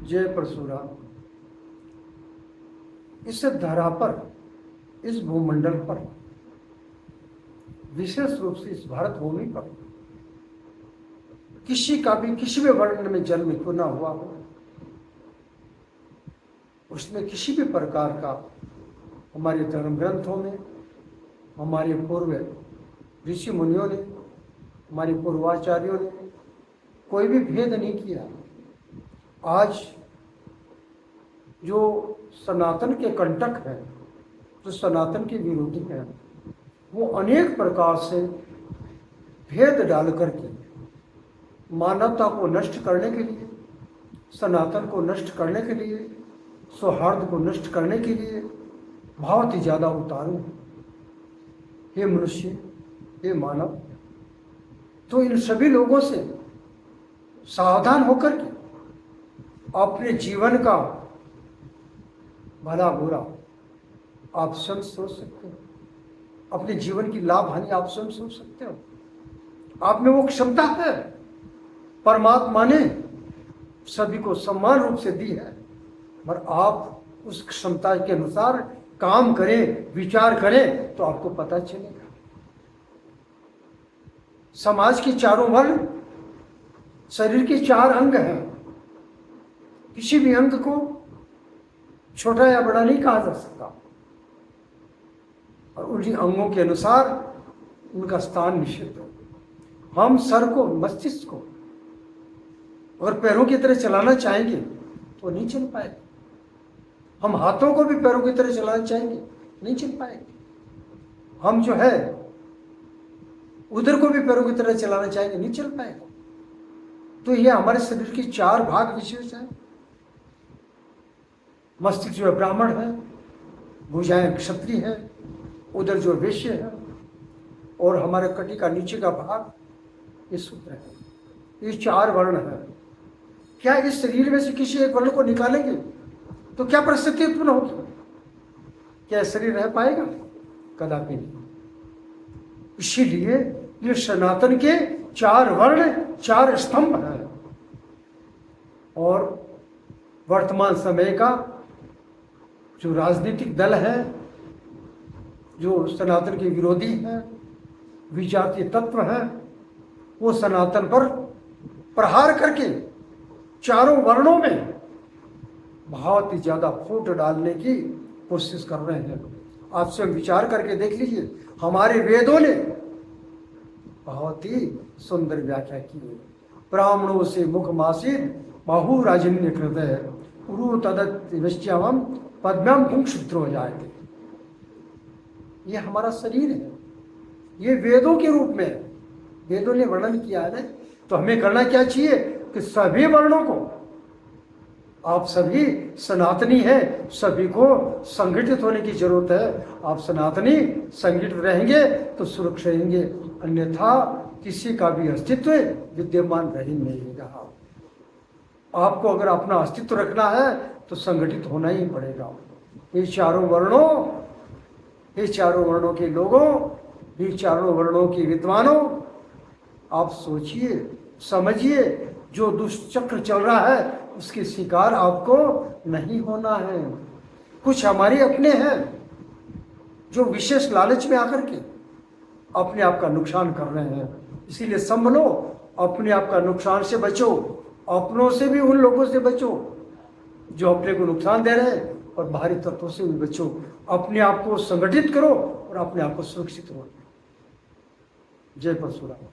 जय परशुराम। इस धरा पर, इस भूमंडल पर, विशेष रूप से इस भारत भूमि पर किसी का भी किसी भी वर्ण में जन्म क्यों ना हुआ हो, उसमें किसी भी प्रकार का हमारे धर्म ग्रंथों में, हमारे पूर्व ऋषि मुनियों ने, हमारे पूर्वाचार्यों ने कोई भी भेद नहीं किया। आज जो सनातन के कंटक हैं, जो सनातन के विरोधी हैं, वो अनेक प्रकार से भेद डाल करके मानवता को नष्ट करने के लिए, सनातन को नष्ट करने के लिए, सौहार्द को नष्ट करने के लिए बहुत ही ज़्यादा उतारू हैं। हे मनुष्य, हे मानव, तो इन सभी लोगों से सावधान होकर के अपने जीवन का भला बुरा आप स्वयं सोच सकते हो। अपने जीवन की लाभ हानि आप स्वयं सोच सकते हो। आप में वो क्षमता है, परमात्मा ने सभी को समान रूप से दी है, पर आप उस क्षमता के अनुसार काम करें, विचार करें तो आपको पता चलेगा। समाज के चारों वर्ण, शरीर के 4 अंग हैं। किसी भी अंग को छोटा या बड़ा नहीं कहा जा सकता, और उन्हीं अंगों के अनुसार उनका स्थान निश्चित है। हम सर को, मस्तिष्क को और पैरों की तरह चलाना चाहेंगे तो नहीं चल पाएगा। हम हाथों को भी पैरों की तरह चलाना चाहेंगे, नहीं चल पाएंगे। हम जो है उधर को भी पैरों की तरह चलाना चाहेंगे, नहीं चल पाएगा। तो ये हमारे शरीर के 4 भाग विशेष हैं। मस्तिष्क जो है ब्राह्मण है, भुजाएं क्षत्रिय है, उधर जो वैश्य है, और हमारे कटी का नीचे का भाग ये शूद्र है। ये 4 वर्ण है। क्या इस शरीर में से किसी एक वर्ण को निकालेंगे तो क्या परिस्थिति उत्पन्न होगी? क्या शरीर रह पाएगा? कदापि नहीं। इसीलिए ये सनातन के 4 वर्ण, 4 स्तंभ हैं। और वर्तमान समय का जो राजनीतिक दल है, जो सनातन के विरोधी हैं, विजातीय तत्व हैं, वो सनातन पर प्रहार करके चारों वर्णों में बहुत ही ज्यादा फूट डालने की कोशिश कर रहे हैं। आप स्वयं विचार करके देख लीजिए, हमारे वेदों ने बहुत ही सुंदर व्याख्या की है। ब्राह्मणों से मुख मासिद बाहु राजन्य कृत उरु तदत विश्यम पद्मम पुंक्षुद्रो जाए। ये हमारा शरीर है, ये वेदों के रूप में वेदों ने वर्णन किया है। तो हमें करना क्या चाहिए कि सभी वर्णों को, आप सभी सनातनी हैं, सभी को संगठित होने की जरूरत है। आप सनातनी संगठित रहेंगे तो सुरक्षित रहेंगे, अन्यथा किसी का भी अस्तित्व विद्यमान रह नहीं रहा। आपको अगर अपना अस्तित्व रखना है तो संगठित होना ही पड़ेगा। ये चारों वर्णों के लोगों, ये चारों वर्णों के विद्वानों, आप सोचिए, समझिए, जो दुष्चक्र चल रहा है उसके शिकार आपको नहीं होना है। कुछ हमारे अपने हैं जो विशेष लालच में आकर के अपने आप का नुकसान कर रहे हैं। इसीलिए संभलो, अपने आप का नुकसान से बचो, अपनों से भी, उन लोगों से बचो जो अपने को नुकसान दे रहे हैं, और बाहरी तत्वों से भी बचो। अपने आप को संगठित करो और अपने आप को सुरक्षित रखो। जय परशुराम।